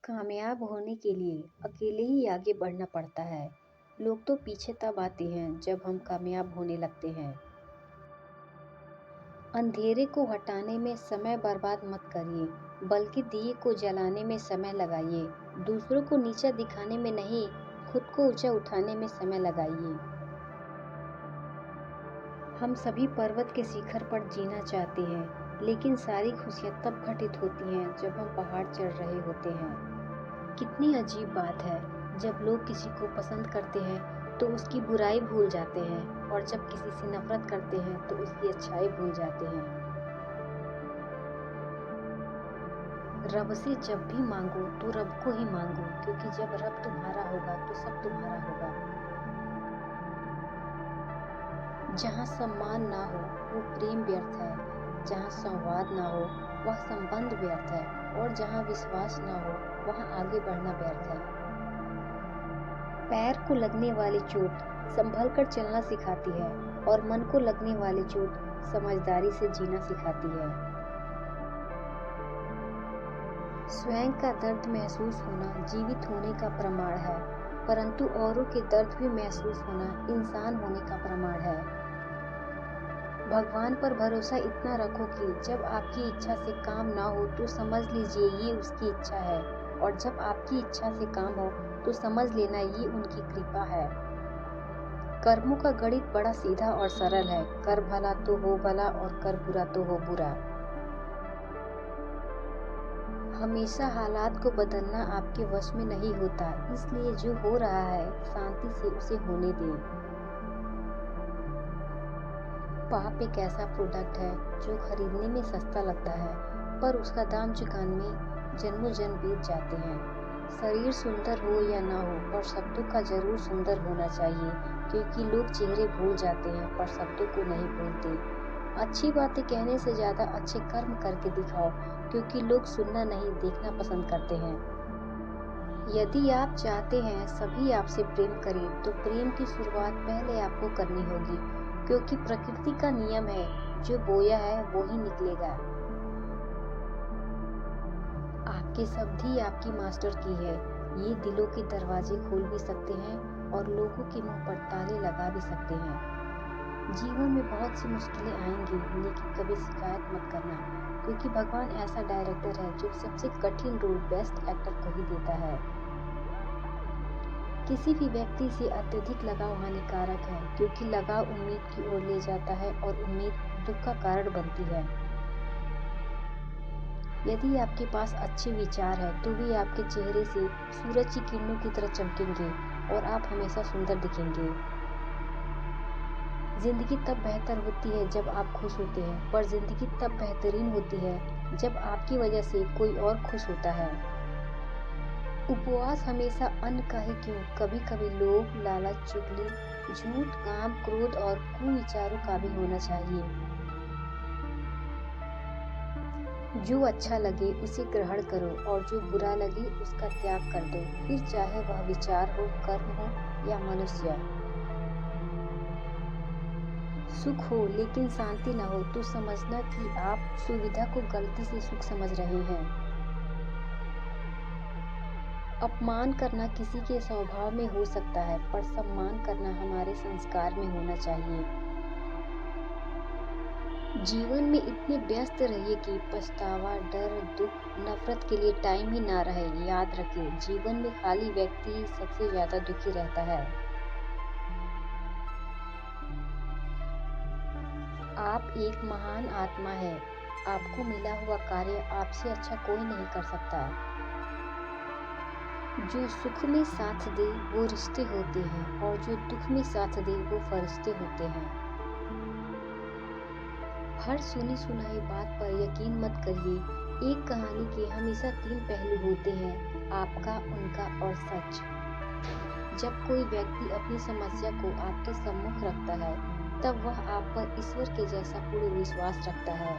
कामयाब होने के लिए अकेले ही आगे बढ़ना पड़ता है। लोग तो पीछे तब आते हैं जब हम कामयाब होने लगते हैं। अंधेरे को हटाने में समय बर्बाद मत करिए, बल्कि दिए को जलाने में समय लगाइए। दूसरों को नीचा दिखाने में नहीं, खुद को ऊंचा उठाने में समय लगाइए। हम सभी पर्वत के शिखर पर जीना चाहते हैं, लेकिन सारी खुशियाँ तब घटित होती हैं जब हम पहाड़ चढ़ रहे होते हैं। कितनी अजीब बात है, जब लोग किसी को पसंद करते हैं तो उसकी बुराई भूल जाते हैं, और जब किसी से नफरत करते हैं तो उसकी अच्छाई भूल जाते हैं। रब से जब भी मांगो तो रब को ही मांगो, क्योंकि जब रब तुम्हारा होगा तो सब तुम्हारा होगा। जहाँ सम्मान ना हो वो प्रेम व्यर्थ है, जहाँ संवाद ना हो वह संबंध व्यर्थ है, और जहाँ विश्वास ना हो वहाँ आगे बढ़ना व्यर्थ है। पैर को लगने वाली चोट संभल कर चलना सिखाती है, और मन को लगने वाली चोट समझदारी से जीना सिखाती है। स्वयं का दर्द महसूस होना जीवित होने का प्रमाण है, परंतु औरों के दर्द भी महसूस होना इंसान होने का प्रमाण है। भगवान पर भरोसा इतना रखो कि जब आपकी इच्छा से काम ना हो तो समझ लीजिए ये उसकी इच्छा है, और जब आपकी इच्छा से काम हो तो समझ लेना ये उनकी कृपा है। कर्मों का गणित बड़ा सीधा और सरल है, कर भला तो हो भला और कर बुरा तो हो बुरा। हमेशा हालात को बदलना आपके वश में नहीं होता, इसलिए जो हो रहा है शांति से उसे होने दें। पाप एक ऐसा प्रोडक्ट है जो खरीदने में सस्ता लगता है, पर उसका दाम चुकाने में जन्मों जन्म बीत जाते हैं। शरीर सुंदर हो या ना हो, पर शब्दों का जरूर सुंदर होना चाहिए, क्योंकि लोग चेहरे भूल जाते हैं पर शब्दों को नहीं भूलते। अच्छी बातें कहने से ज़्यादा अच्छे कर्म करके दिखाओ, क्योंकि लोग सुनना नहीं देखना पसंद करते हैं। यदि आप चाहते हैं सभी आपसे प्रेम करें, तो प्रेम की शुरुआत पहले आपको करनी होगी, क्योंकि प्रकृति का नियम है, जो बोया है वो ही निकलेगा। आपके शब्द ही आपकी मास्टर की है, ये दिलों के दरवाजे खोल भी सकते हैं और लोगों के मुंह पर ताले लगा भी सकते हैं। जीवन में बहुत सी मुश्किलें आएंगी, लेकिन कभी शिकायत मत करना, क्योंकि भगवान ऐसा डायरेक्टर है जो सबसे कठिन रोल बेस्ट एक्टर को ही देता है। किसी भी व्यक्ति से अत्यधिक लगाव हानिकारक है, क्योंकि लगाव उम्मीद की ओर ले जाता है और उम्मीद दुख का कारण बनती है। यदि आपके पास अच्छे विचार है तो वे आपके चेहरे से सूरज की किरणों की तरह चमकेंगे और आप हमेशा सुंदर दिखेंगे। जिंदगी तब बेहतर होती है जब आप खुश होते हैं, पर जिंदगी तब बेहतरीन होती है जब आपकी वजह से कोई और खुश होता है। उपवास हमेशा अन्न का ही क्यों, कभी कभी लोभ, लालच, चुगली, झूठ, काम, क्रोध और कुविचारों का भी होना चाहिए। जो अच्छा लगे उसे ग्रहण करो, और जो बुरा लगे उसका त्याग कर दो, फिर चाहे वह विचार हो, कर्म हो या मनुष्य। सुख हो लेकिन शांति न हो तो समझना कि आप सुविधा को गलती से सुख समझ रहे हैं। अपमान करना किसी के स्वभाव में हो सकता है, पर सम्मान करना हमारे संस्कार में होना चाहिए। जीवन में इतने व्यस्त रहिए कि पछतावा, डर, दुख, नफरत के लिए टाइम ही ना रहे। याद रखिए, जीवन में खाली व्यक्ति ही सबसे ज्यादा दुखी रहता है। आप एक महान आत्मा है, आपको मिला हुआ कार्य आपसे अच्छा कोई नहीं कर सकता। जो सुख में साथ दे वो रिश्ते होते हैं, और जो दुख में साथ दे वो फरिश्ते होते हैं। हर सुनी सुनाई बात पर यकीन मत करिए। एक कहानी के हमेशा 3 पहलू होते हैं, आपका, उनका और सच। जब कोई व्यक्ति अपनी समस्या को आपके सम्मुख रखता है, तब वह आप पर ईश्वर के जैसा पूर्ण विश्वास रखता है।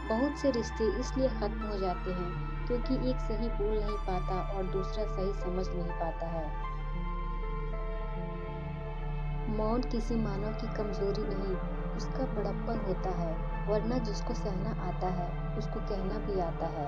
बहुत से रिश्ते इसलिए खत्म हो जाते हैं क्योंकि एक सही बोल नहीं पाता और दूसरा सही समझ नहीं पाता है। मौन किसी मानव की कमजोरी नहीं, उसका बड़प्पन होता है, वरना जिसको सहना आता है उसको कहना भी आता है।